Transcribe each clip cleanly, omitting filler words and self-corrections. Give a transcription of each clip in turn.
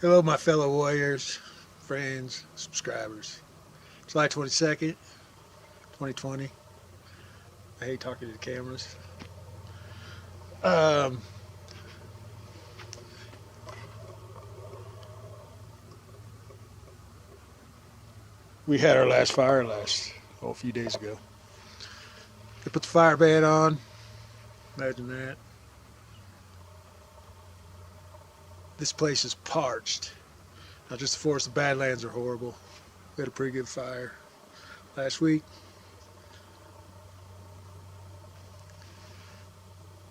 Hello, my fellow warriors, friends, subscribers. July 22nd, 2020. I hate talking to the cameras. Um, we had our last fire a few days ago. They put the fire ban on. Imagine that. This place is parched. Not just the forest, the Badlands are horrible. We had a pretty good fire last week.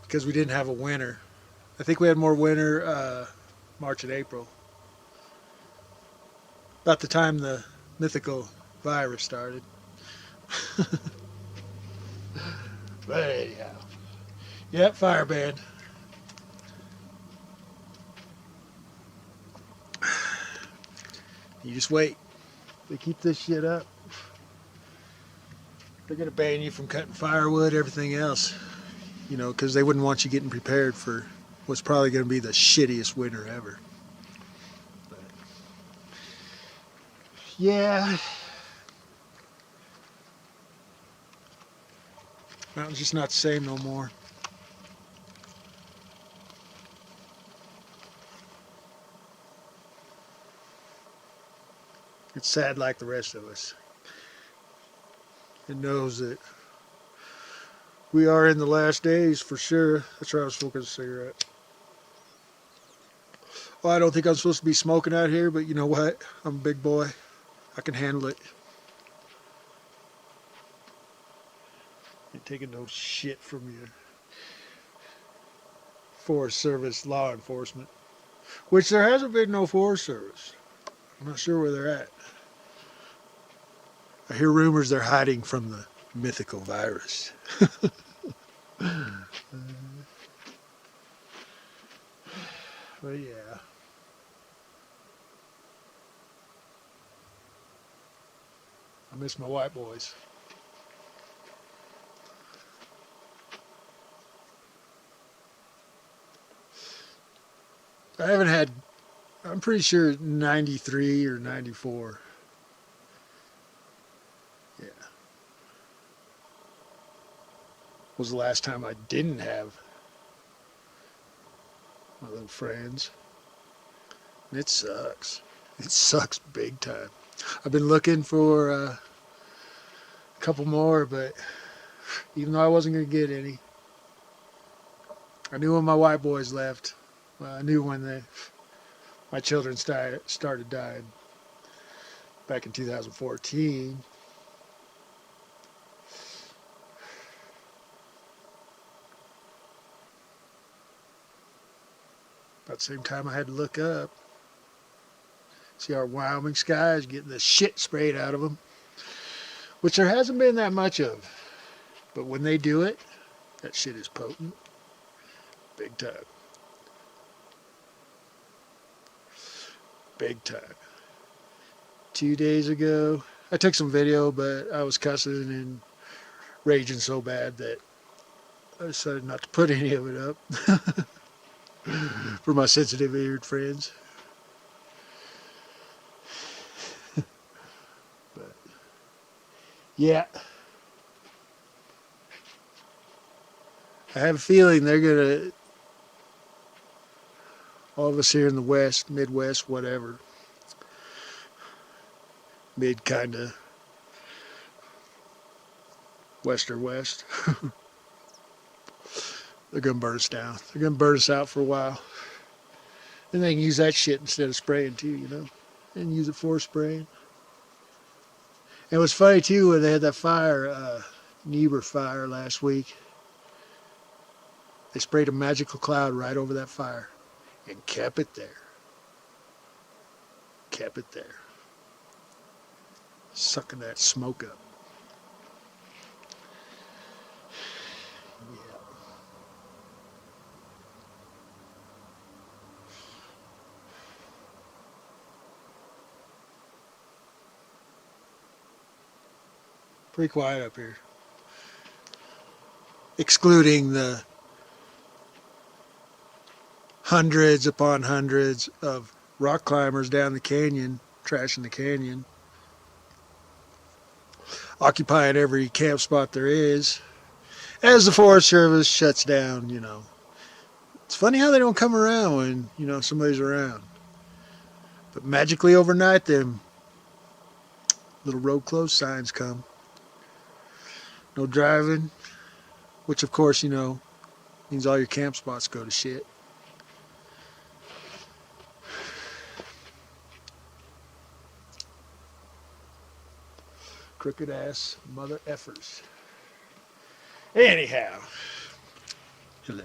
Because we didn't have a winter. I think we had more winter March and April. About the time the mythical virus started. But anyhow. Yep, fire ban. You just wait. They keep this shit up. They're going to ban you from cutting firewood, everything else. You know, because they wouldn't want you getting prepared for what's probably going to be the shittiest winter ever. But, yeah. Mountain's just not the same no more. It's sad like the rest of us. It knows that we are in the last days for sure. That's why I was smoking a cigarette. Well, I don't think I'm supposed to be smoking out here, but you know what? I'm a big boy. I can handle it. Ain't taking no shit from you. Forest Service law enforcement. Which there hasn't been no Forest Service. I'm not sure where they're at. I hear rumors they're hiding from the mythical virus. But yeah. I miss my white boys. I haven't had, I'm pretty sure 93 or 94. Yeah. Was the last time I didn't have my little friends. And it sucks. It sucks big time. I've been looking for a couple more, but even though I wasn't going to get any, I knew when my white boys left. Well, I knew when my children started dying back in 2014. About the same time I had to look up. See our Wyoming skies getting the shit sprayed out of them. Which there hasn't been that much of. But when they do it, that shit is potent. Big time. Big time. 2 days ago, I took some video, but I was cussing and raging so bad that I decided not to put any of it up. For my sensitive eared friends. But yeah, I have a feeling they're gonna, all of us here in the West, Midwest, whatever, mid kind of west or west, they're gonna burn us down. They're gonna burn us out for a while. And they can use that shit instead of spraying too, you know, and use it for spraying. And it was funny too when they had that fire, Niebuhr fire last week. They sprayed a magical cloud right over that fire and kept it there. Kept it there. Sucking that smoke up. Yeah. Pretty quiet up here. Excluding the hundreds upon hundreds of rock climbers down the canyon, trashing the canyon, occupying every camp spot there is, as the Forest Service shuts down, It's funny how they don't come around when, somebody's around. But magically overnight, them little road closed signs come. No driving, which of course, means all your camp spots go to shit. Crooked ass mother effers. Anyhow, hello.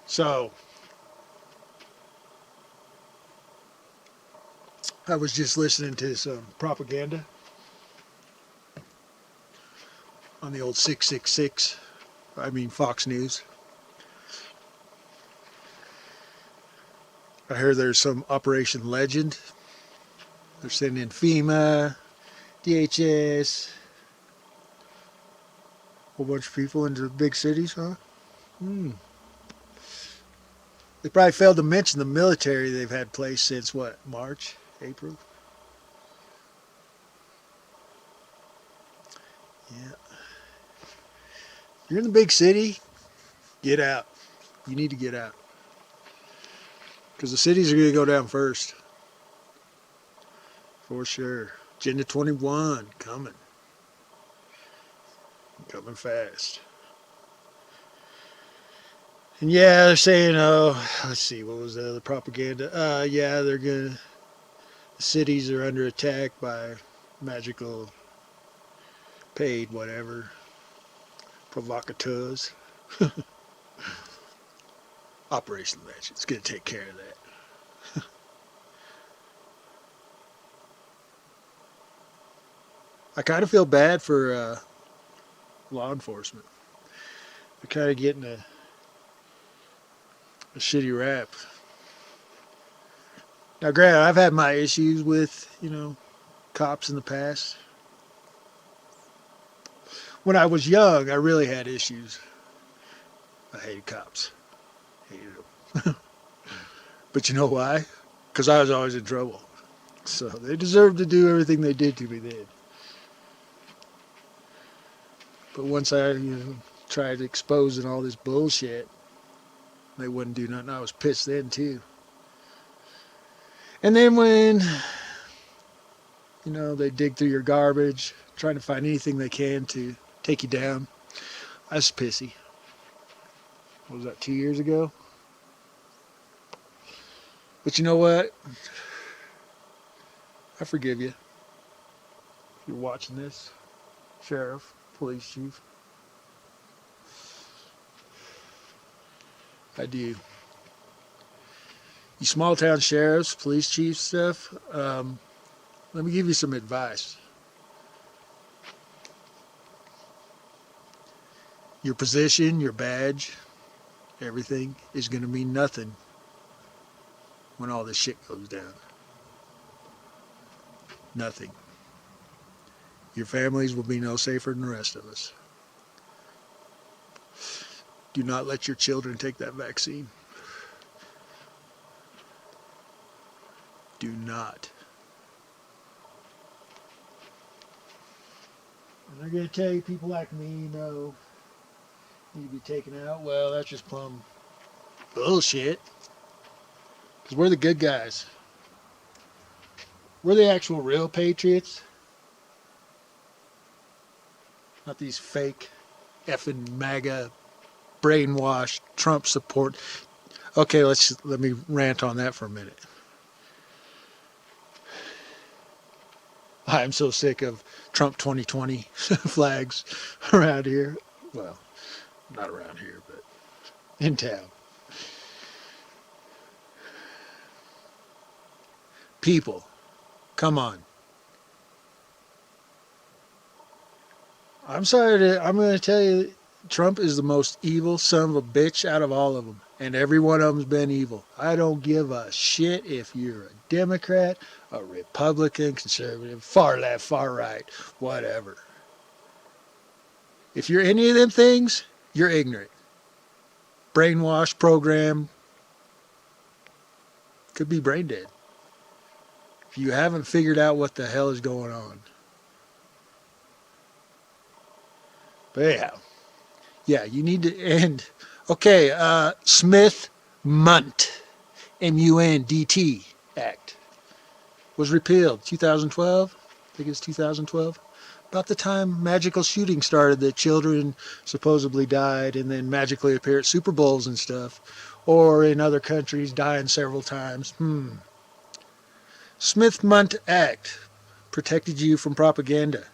So, I was just listening to some propaganda on the old 666, Fox News. I heard there's some Operation Legend. They're sending FEMA, DHS, a whole bunch of people into the big cities, huh? They probably failed to mention the military they've had placed since, what, March, April? Yeah. You're in the big city, get out. You need to get out. Because the cities are going to go down first. For sure. Agenda 21 coming. Coming fast. And yeah, they're saying, let's see, what was the other propaganda? The cities are under attack by magical, paid, whatever, provocateurs. Operation Legend. It's going to take care of that. I kind of feel bad for law enforcement. They're kind of getting a shitty rap. Now, granted, I've had my issues with, cops in the past. When I was young, I really had issues. I hated cops. Hated them. But you know why? Because I was always in trouble. So they deserved to do everything they did to me then. But once I, tried exposing all this bullshit, they wouldn't do nothing. I was pissed then too. And then when, they dig through your garbage, trying to find anything they can to take you down, I was pissy. What was that, 2 years ago? But you know what? I forgive you. If you're watching this, Sheriff, Police Chief. I do. You small town sheriffs, police chiefs stuff, let me give you some advice. Your position, your badge, everything is going to mean nothing when all this shit goes down. Nothing. Your families will be no safer than the rest of us. Do not let your children take that vaccine. Do not. And they're going to tell you, people like me, need to be taken out. Well, that's just plumb bullshit. Because we're the good guys. We're the actual real patriots. Not these fake effing MAGA brainwashed Trump support. Okay, let me rant on that for a minute. I'm so sick of Trump 2020 flags around here. Well, not around here, but in town. People, come on. I'm going to tell you, Trump is the most evil son of a bitch out of all of them. And every one of them's been evil. I don't give a shit if you're a Democrat, a Republican, conservative, far left, far right, whatever. If you're any of them things, you're ignorant. brainwash program. Could be brain dead. If you haven't figured out what the hell is going on. But anyhow, yeah, you need to end. Okay, Smith-Mundt, M-U-N-D-T Act was repealed 2012. I think it's 2012. About the time magical shooting started that children supposedly died and then magically appear at Super Bowls and stuff. Or in other countries dying several times. Smith-Mundt Act protected you from propaganda.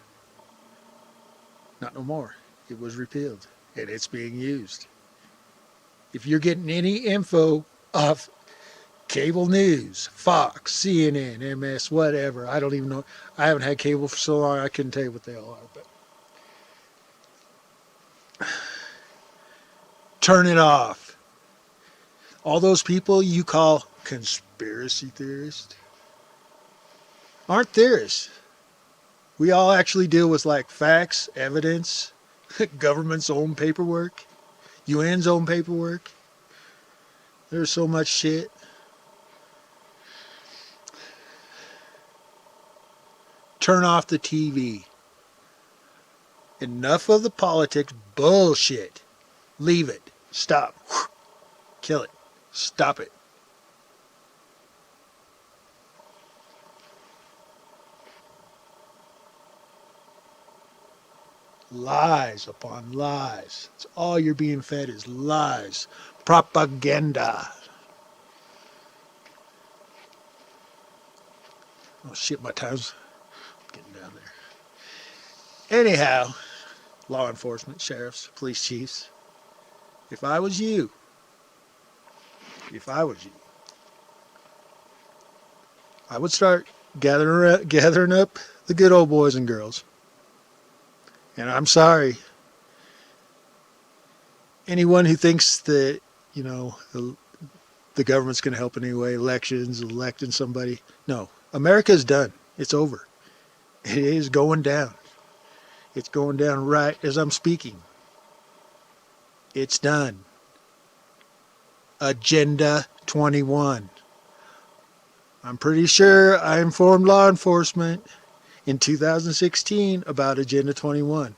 Not no more. It was repealed and it's being used. If you're getting any info off cable news, Fox, CNN, MS, whatever, I don't even know. I haven't had cable for so long I couldn't tell you what they all are. But turn it off. All those people you call conspiracy theorists aren't theorists. We all actually deal with like facts, evidence, government's own paperwork, UN's own paperwork. There's so much shit. Turn off the TV. Enough of the politics bullshit. Leave it. Stop. Kill it. Stop it. Lies upon lies. It's all you're being fed is lies. Propaganda. Oh shit, my time's getting down there. Anyhow, law enforcement, sheriffs, police chiefs, if I was you, I would start gathering up the good old boys and girls. And I'm sorry, anyone who thinks that, you know, the government's going to help in any way, elections, electing somebody. No, America's done. It's over. It is going down. It's going down right as I'm speaking. It's done. Agenda 21. I'm pretty sure I informed law enforcement in 2016 about Agenda 21.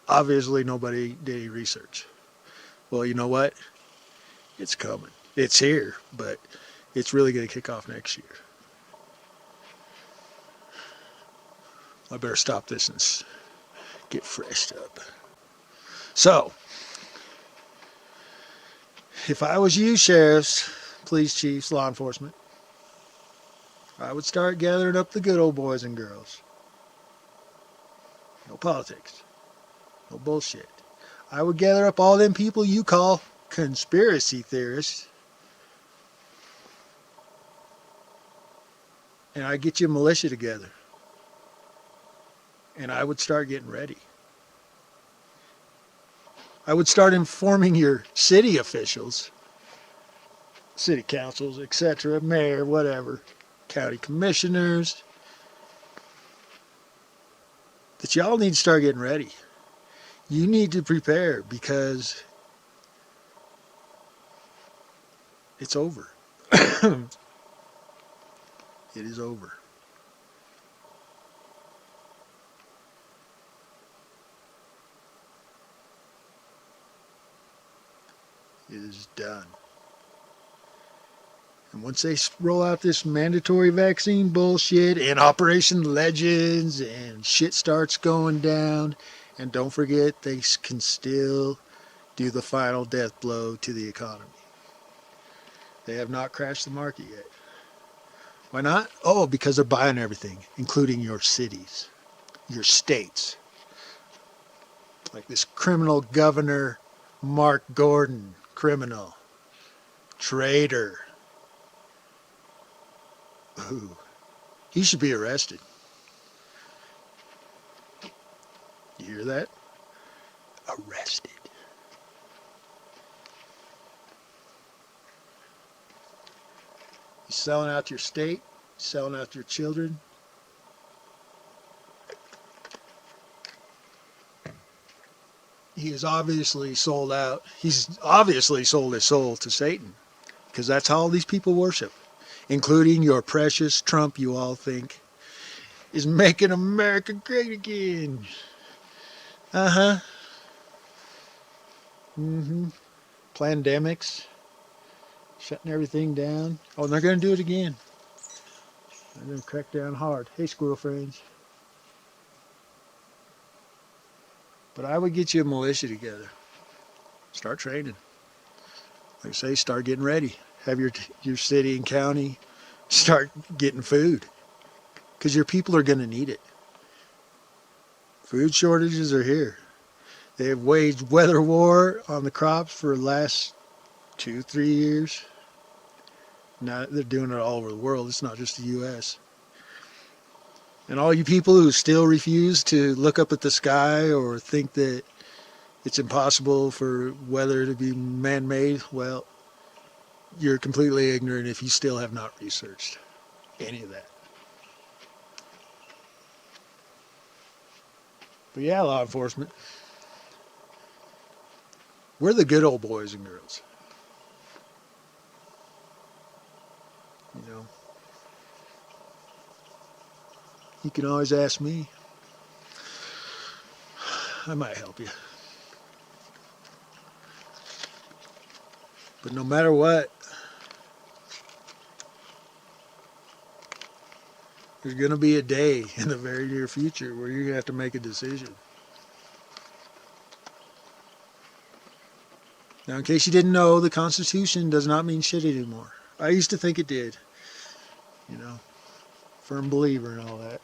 Obviously, nobody did any research. Well, you know what? It's coming. It's here, but it's really going to kick off next year. I better stop this and get freshed up. So, if I was you, sheriffs, police chiefs, law enforcement, I would start gathering up the good old boys and girls. No politics. No bullshit. I would gather up all them people you call conspiracy theorists. And I'd get you a militia together. And I would start getting ready. I would start informing your city officials, city councils, etc., mayor, whatever, county commissioners, that y'all need to start getting ready. You need to prepare because it's over. It is over. It is done. And once they roll out this mandatory vaccine bullshit and Operation Legends and shit starts going down, and don't forget they can still do the final death blow to the economy. They have not crashed the market yet. Why not? Oh, because they're buying everything, including your cities, your states. Like this criminal governor, Mark Gordon, criminal, traitor. Ooh, he should be arrested. You hear that? Arrested. He's selling out your state, selling out your children. he is obviously sold out. He's obviously sold his soul to Satan, because that's how all these people worship, including your precious Trump, you all think is making America great again. Uh-huh. Mm-hmm. Pandemics, shutting everything down. Oh, and they're going to do it again. They're going to crack down hard. Hey, squirrel friends. But I would get you a militia together. Start training. Like I say, start getting ready. Have your city and county start getting food, because your people are going to need it. Food shortages are here. They have waged weather war on the crops for the last 2-3 years. Now they're doing it all over the world. It's not just the U.S. And all you people who still refuse to look up at the sky or think that it's impossible for weather to be man-made, well, you're completely ignorant if you still have not researched any of that. But yeah, law enforcement, we're the good old boys and girls. You know, you can always ask me. I might help you. But no matter what, there's going to be a day in the very near future where you're going to have to make a decision. Now, in case you didn't know, the Constitution does not mean shit anymore. I used to think it did. You know, firm believer and all that.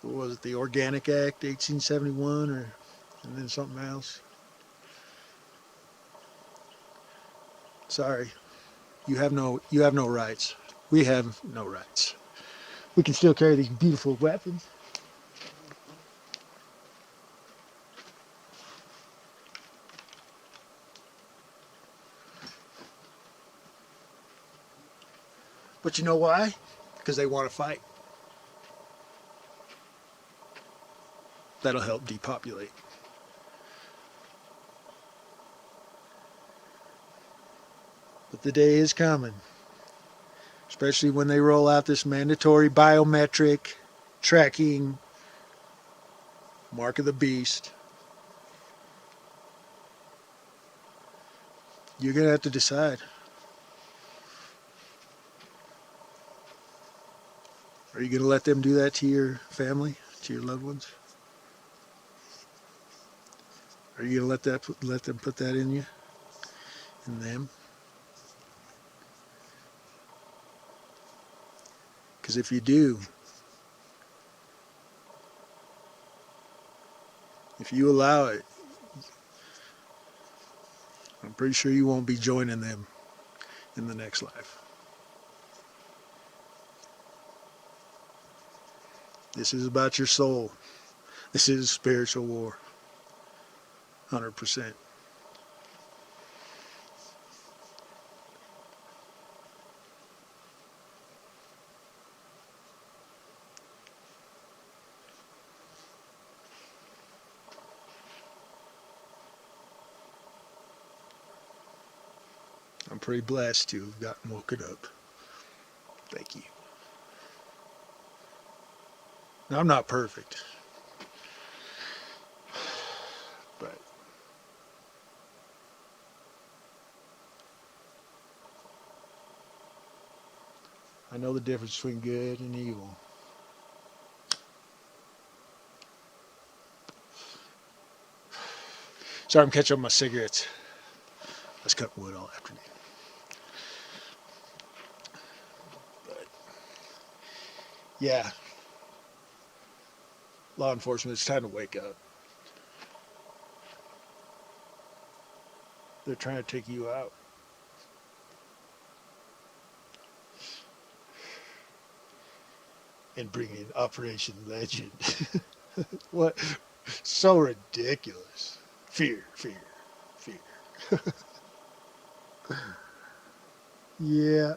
What was it, the Organic Act, 1871, and then something else? Sorry, you have no rights. We have no rights. We can still carry these beautiful weapons. But you know why? Because they want to fight. That'll help depopulate. But the day is coming, especially when they roll out this mandatory biometric tracking, mark of the beast. You're going to have to decide. Are you going to let them do that to your family, to your loved ones? Are you going to let them put that in you, in them? Because if you do, if you allow it, I'm pretty sure you won't be joining them in the next life. This is about your soul. This is spiritual war. 100%. I'm pretty blessed to have gotten woken up. Thank you. Now, I'm not perfect, but I know the difference between good and evil. Sorry, I'm catching up my cigarettes. I was cutting wood all afternoon. But yeah, law enforcement, it's time to wake up. They're trying to take you out. And bring in Operation Legend. What? So ridiculous. Fear, fear, fear. Yeah.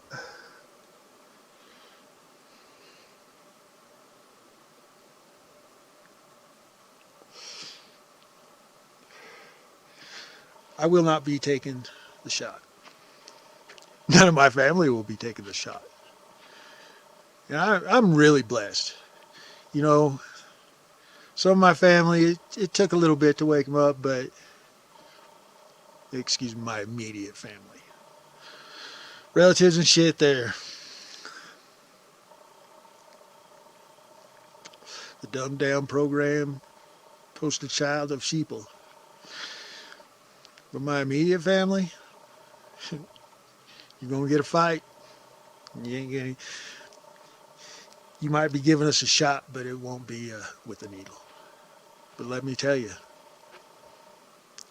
I will not be taking the shot. None of my family will be taking the shot. And I'm really blessed. You know, some of my family, it took a little bit to wake them up, but, excuse me, my immediate family. Relatives and shit there. The dumbed down program, poster child of sheeple. But my immediate family, you're going to get a fight. You ain't getting. You might be giving us a shot, but it won't be with a needle. But let me tell you,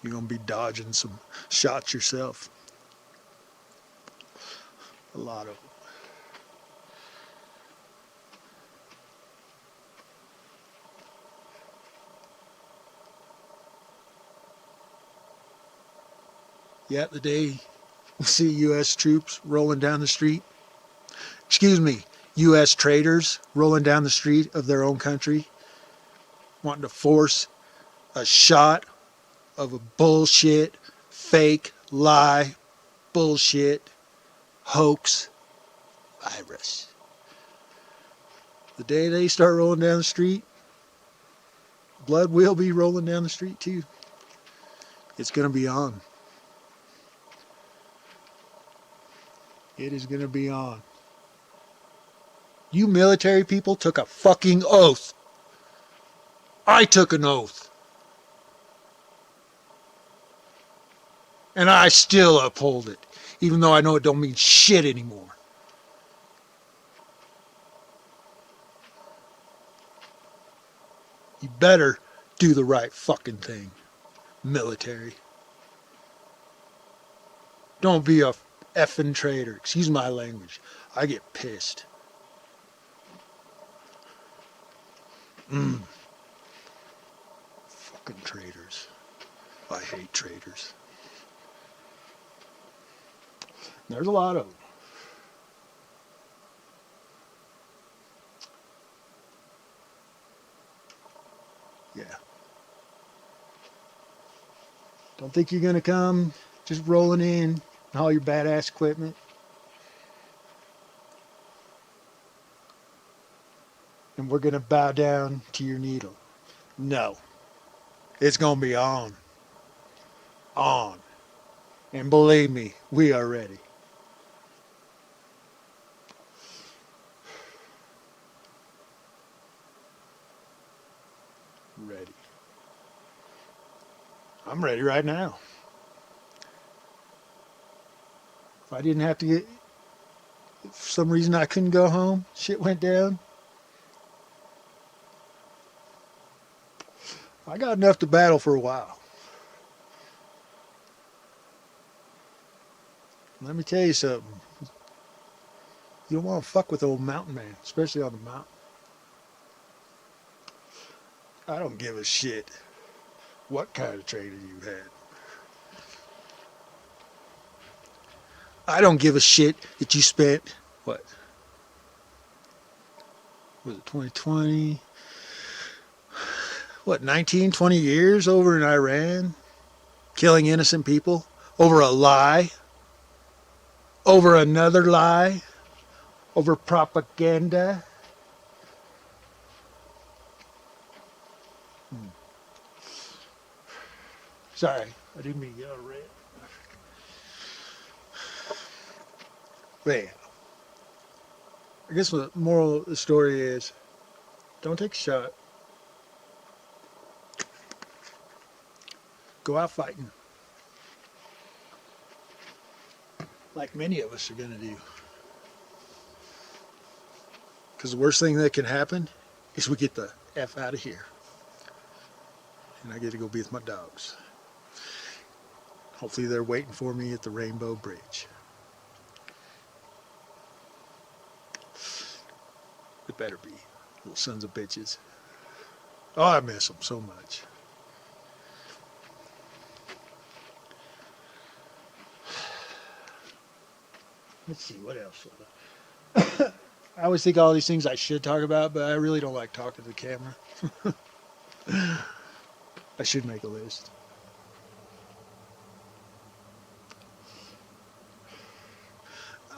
you're going to be dodging some shots yourself. A lot of them. Yeah, the day we see U.S. troops rolling down the street, excuse me, U.S. traders rolling down the street of their own country, wanting to force a shot of a bullshit, fake, lie, bullshit, hoax virus. The day they start rolling down the street, blood will be rolling down the street too. It's going to be on. It is going to be on. You military people took a fucking oath. I took an oath. And I still uphold it, even though I know it don't mean shit anymore. You better do the right fucking thing, military. Don't be a effing traitor. Excuse my language. I get pissed. Fucking traitors. I hate traitors. There's a lot of them. Yeah. Don't think you're going to come just rolling in all your badass equipment. And we're going to bow down to your needle. No. It's going to be on. On. And believe me, we are ready. Ready. I'm ready right now. If I didn't have to get, if for some reason I couldn't go home, shit went down, I got enough to battle for a while. Let me tell you something. You don't want to fuck with old mountain man, especially on the mountain. I don't give a shit what kind of training you had. I don't give a shit that you spent, what? Was it 2020? What, 19, 20 years over in Iran? Killing innocent people over a lie? Over another lie? Over propaganda? Sorry, I didn't mean to get on red. But yeah, I guess the moral of the story is, don't take a shot. Go out fighting. Like many of us are going to do. Because the worst thing that can happen is we get the F out of here. And I get to go be with my dogs. Hopefully they're waiting for me at the Rainbow Bridge. It better be. Little sons of bitches. Oh, I miss them so much. Let's see, what else? I always think all these things I should talk about, but I really don't like talking to the camera. I should make a list.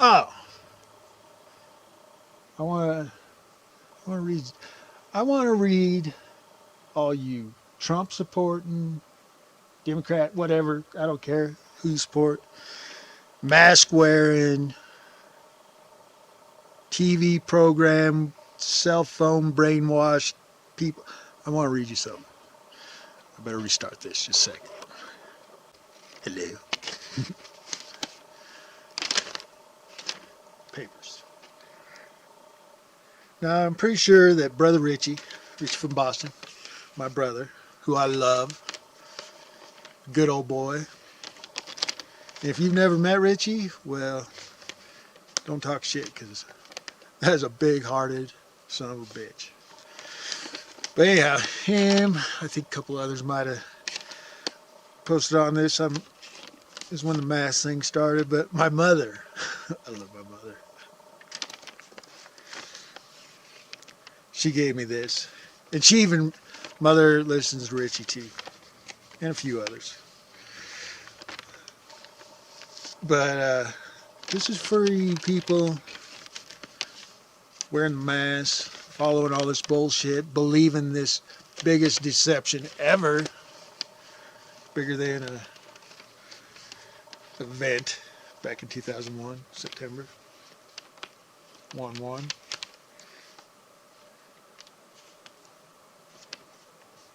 Oh, I want to read. I want to read all you Trump supporting, Democrat, whatever. I don't care who you support. Mask wearing, TV program, cell phone brainwashed people. I want to read you something. I better restart this just a second. Hello. Papers. Now, I'm pretty sure that Brother Richie from Boston, my brother, who I love, good old boy. And if you've never met Richie, well, don't talk shit, because that's a big-hearted son of a bitch. But anyhow, him, I think a couple others might have posted on this. This is when the mask thing started, but my mother, I love my mother. She gave me this. And mother listens to Richie too. And a few others. But this is for you people wearing the mask, following all this bullshit, believing this biggest deception ever, bigger than an event back in 2001, September 1/1.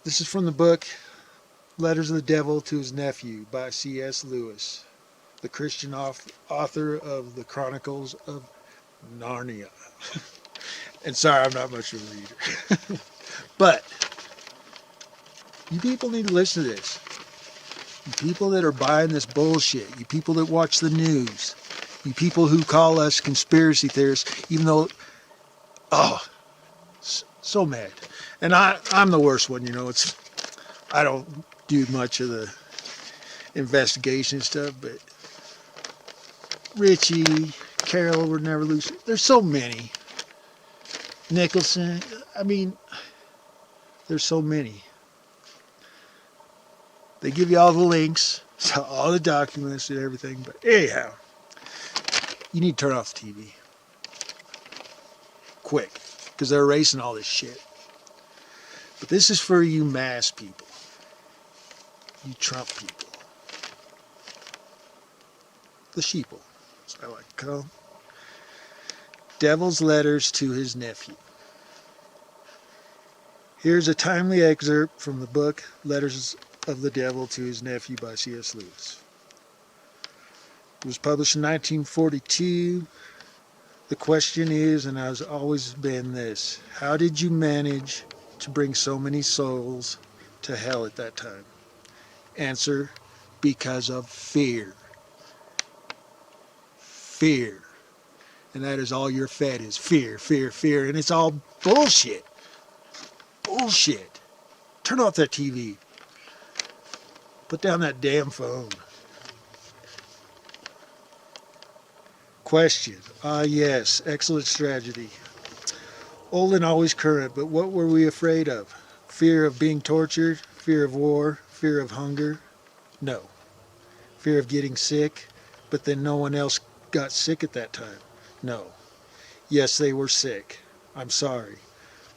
This is from the book Letters of the Devil to His Nephew by C.S. Lewis, the Christian author of the Chronicles of Narnia. And sorry, I'm not much of a reader. But you people need to listen to this. You people that are buying this bullshit. You people that watch the news. You people who call us conspiracy theorists, even though, so mad. And I'm the worst one, I don't do much of the investigation stuff, but Richie, Carol would never lose. There's so many. Nicholson, there's so many. They give you all the links to all the documents and everything, but anyhow, you need to turn off the TV. Quick, because they're erasing all this shit. But this is for you mass people. You Trump people. The sheeple, as I like to call them. Devil's Letters to His Nephew. Here's a timely excerpt from the book Letters of the Devil to His Nephew by C.S. Lewis. It was published in 1942. The question is, and has always been this: how did you manage to bring so many souls to hell at that time? Answer: because of fear. Fear. And that is all you're fed is fear, fear, fear. And it's all bullshit. Bullshit. Turn off that TV. Put down that damn phone. Question. Yes. Excellent strategy. Old and always current, but what were we afraid of? Fear of being tortured? Fear of war? Fear of hunger? No. Fear of getting sick, but then no one else got sick at that time? No. Yes, they were sick. I'm sorry.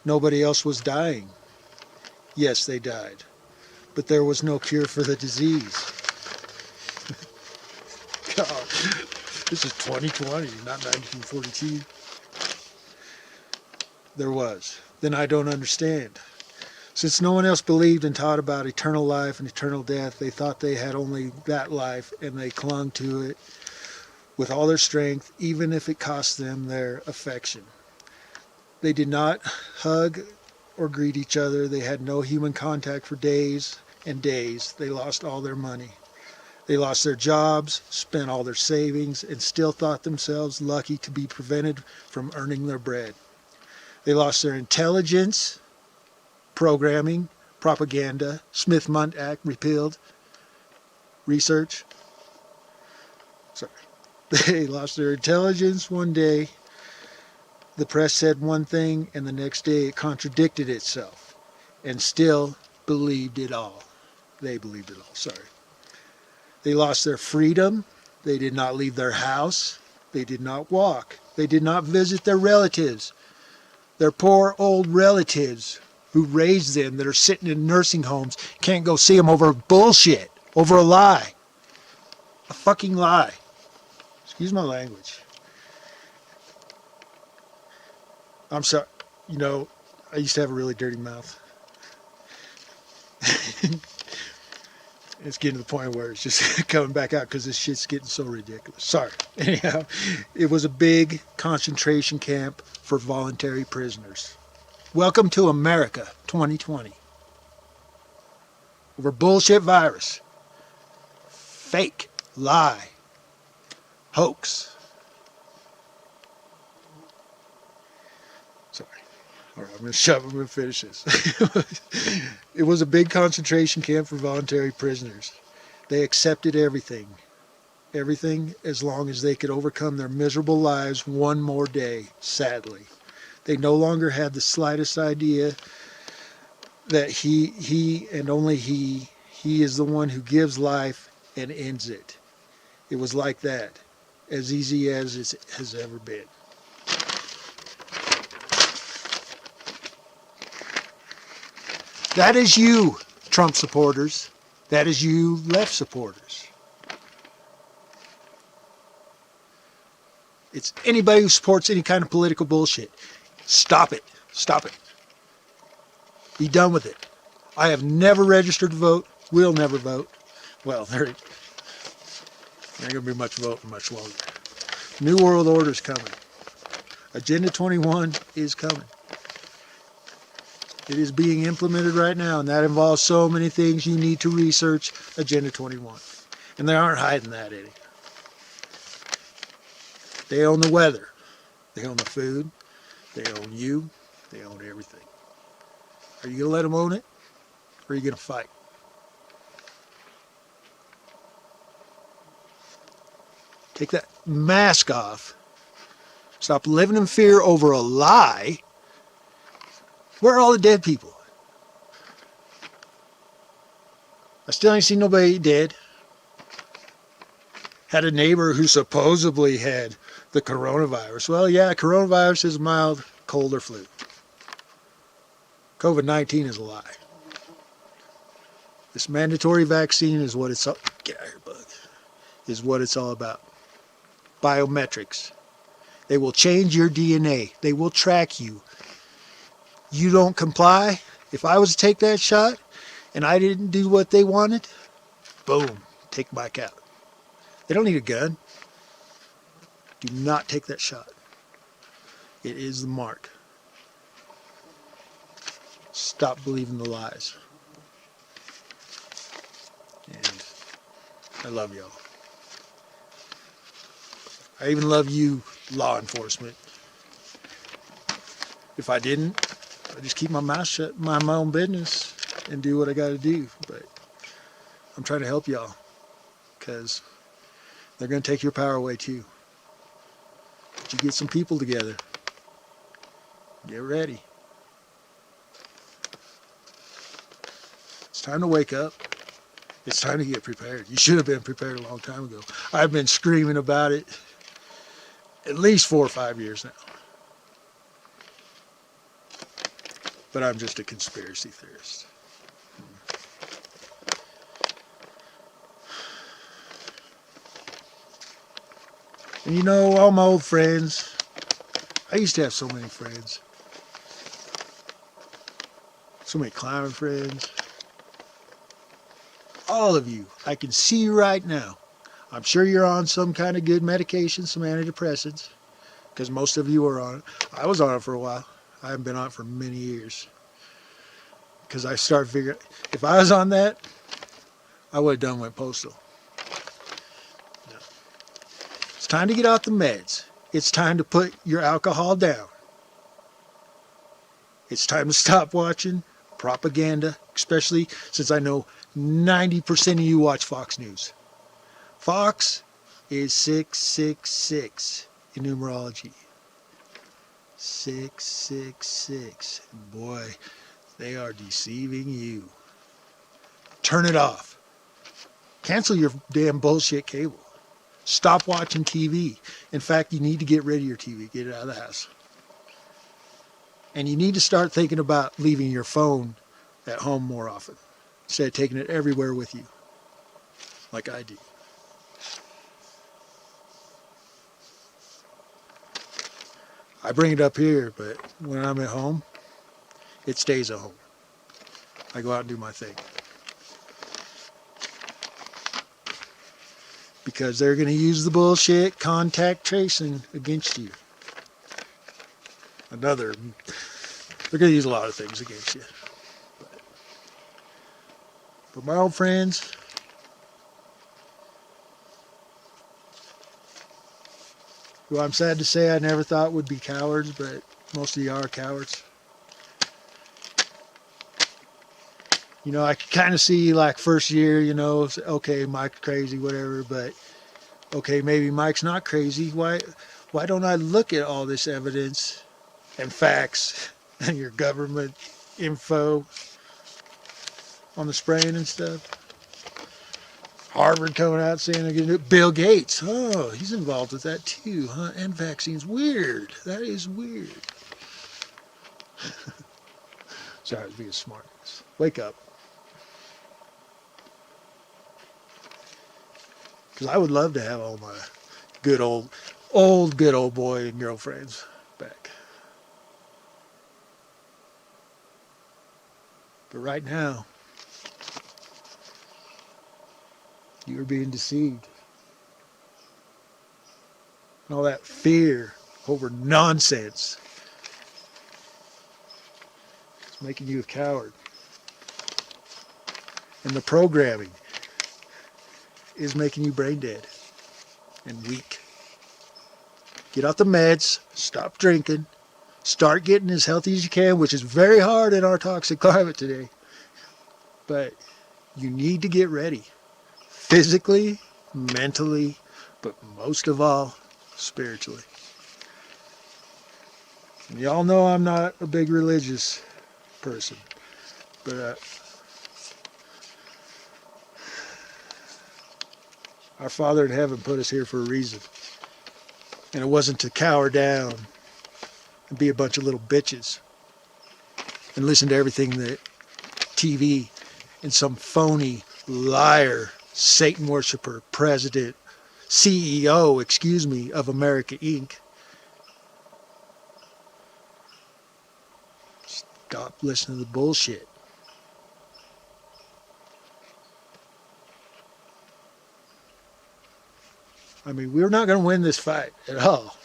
Nobody else was dying. Yes, they died. But there was no cure for the disease. God, this is 2020, not 1942. There was. Then I don't understand. Since no one else believed and taught about eternal life and eternal death, they thought they had only that life, and they clung to it with all their strength, even if it cost them their affection. They did not hug or greet each other. They had no human contact for days and days. They lost all their money. They lost their jobs, spent all their savings, and still thought themselves lucky to be prevented from earning their bread. They lost their intelligence, programming, propaganda, Smith-Mundt Act repealed, research. They lost their intelligence one day. The press said one thing, and the next day it contradicted itself, and still believed it all. They believed it all, sorry. They lost their freedom. They did not leave their house. They did not walk. They did not visit their relatives. Their poor old relatives who raised them that are sitting in nursing homes can't go see them over bullshit, over a lie. A fucking lie. Excuse my language. I'm sorry. You know, I used to have a really dirty mouth. It's getting to the point where it's just coming back out because this shit's getting so ridiculous. Sorry. Anyhow, it was a big concentration camp for voluntary prisoners. Welcome to America 2020. Over bullshit virus. Fake. Lie. Hoax. Sorry. All right, I'm going to finish this. It was a big concentration camp for voluntary prisoners. They accepted everything. Everything as long as they could overcome their miserable lives one more day, sadly. They no longer had the slightest idea that he and only he is the one who gives life and ends it. It was like that, as easy as it has ever been. That is you, Trump supporters. That is you, left supporters. It's anybody who supports any kind of political bullshit. Stop it. Stop it. Be done with it. I have never registered to vote. Will never vote. Well, there ain't going to be much voting much longer. New World Order is coming. Agenda 21 is coming. It is being implemented right now, and that involves so many things you need to research Agenda 21. And they aren't hiding that, Eddie. They own the weather. They own the food. They own you. They own everything. Are you going to let them own it? Or are you going to fight? Take that mask off. Stop living in fear over a lie. Where are all the dead people? I still ain't seen nobody dead. Had a neighbor who supposedly had the coronavirus. Well, yeah, coronavirus is a mild cold or flu. COVID-19 is a lie. This mandatory vaccine is what it's all, get out of here, bug, is what it's all about. Biometrics. They will change your DNA. They will track you. You don't comply. If I was to take that shot and I didn't do what they wanted, boom, take back out. They don't need a gun. Do not take that shot. It is the mark. Stop believing the lies. And I love y'all. I even love you, law enforcement. If I didn't, I just keep my mouth shut, mind my own business, and do what I got to do. But I'm trying to help y'all, because they're going to take your power away too. But you get some people together. Get ready. It's time to wake up. It's time to get prepared. You should have been prepared a long time ago. I've been screaming about it at least 4 or 5 years now. But I'm just a conspiracy theorist. And you know, all my old friends, I used to have so many friends. So many clowning friends. All of you, I can see you right now. I'm sure you're on some kind of good medication, some antidepressants, because most of you are on it. I was on it for a while. I haven't been on it for many years. Because I started figuring, if I was on that, I would have done went postal. No. It's time to get off the meds. It's time to put your alcohol down. It's time to stop watching propaganda, especially since I know 90% of you watch Fox News. Fox is 666 in numerology. 666. Boy, they are deceiving you. Turn it off. Cancel your damn bullshit cable. Stop watching TV. In fact, you need to get rid of your TV. Get it out of the house. And you need to start thinking about leaving your phone at home more often, instead of taking it everywhere with you, like I do. I bring it up here, but when I'm at home, it stays at home. I go out and do my thing. Because they're going to use the bullshit contact tracing against you. They're going to use a lot of things against you. But my old friends, who I'm sad to say I never thought would be cowards, but most of you are cowards. You know, I could kind of see, like, first year, you know, okay, Mike's crazy, whatever, but okay, maybe Mike's not crazy. Why don't I look at all this evidence and facts and your government info on the spraying and stuff? Harvard coming out saying they're going to do it. Bill Gates, oh, he's involved with that too, huh? And vaccines, weird. That is weird. Sorry, I was being smart. Wake up. Because I would love to have all my good old boy and girlfriends back. But right now, you are being deceived. And all that fear over nonsense is making you a coward. And the programming is making you brain dead and weak. Get off the meds, stop drinking, start getting as healthy as you can, which is very hard in our toxic climate today. But you need to get ready. Physically, mentally, but most of all, spiritually. And y'all know I'm not a big religious person, but our Father in heaven put us here for a reason. And it wasn't to cower down and be a bunch of little bitches and listen to everything that TV and some phony liar, Satan worshiper, president, CEO, of America Inc. Stop listening to the bullshit. I mean, we're not going to win this fight at all.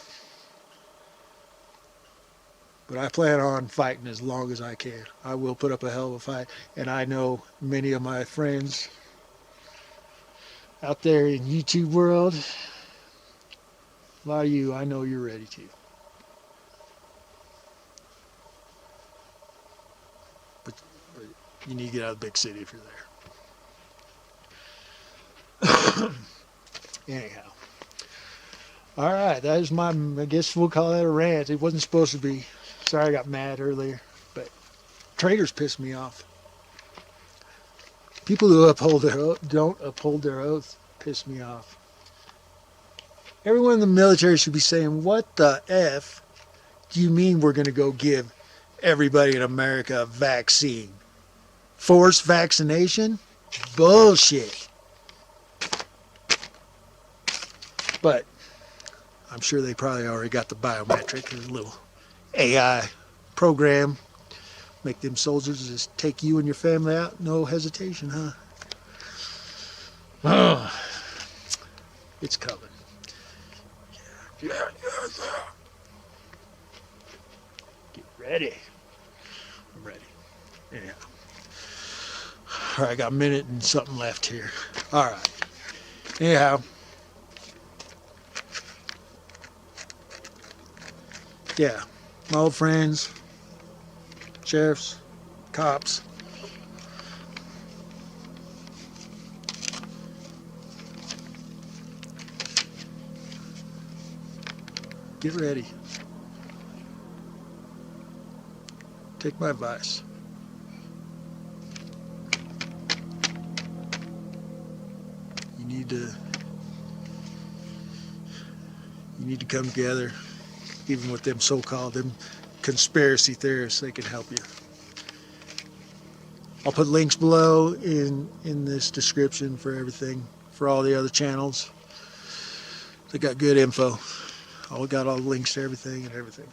But I plan on fighting as long as I can. I will put up a hell of a fight. And I know many of my friends out there in YouTube world, a lot of you, I know you're ready to. But you need to get out of the big city if you're there. Anyhow. All right, that is I guess we'll call that a rant. It wasn't supposed to be. Sorry I got mad earlier, but traitors piss me off. People who don't uphold their oath piss me off. Everyone in the military should be saying, what the F do you mean we're going to go give everybody in America a vaccine? Forced vaccination? Bullshit. But I'm sure they probably already got the biometric, a little AI program. Make them soldiers just take you and your family out, no hesitation, huh? Oh, it's coming. Yeah. Get ready. I'm ready. Anyhow. All right, I got a minute and something left here. All right. Anyhow. Yeah, my old friends, sheriffs, cops. Get ready. Take my advice. You need to You need to come together. Even with them so-called them conspiracy theorists, they can help you. I'll put links below in this description for everything, for all the other channels. They got good info. I got all the links to everything and everything.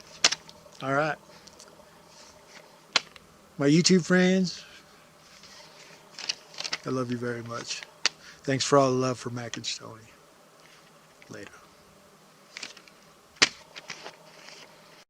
All right. My YouTube friends, I love you very much. Thanks for all the love for Mac and Stoney. Later.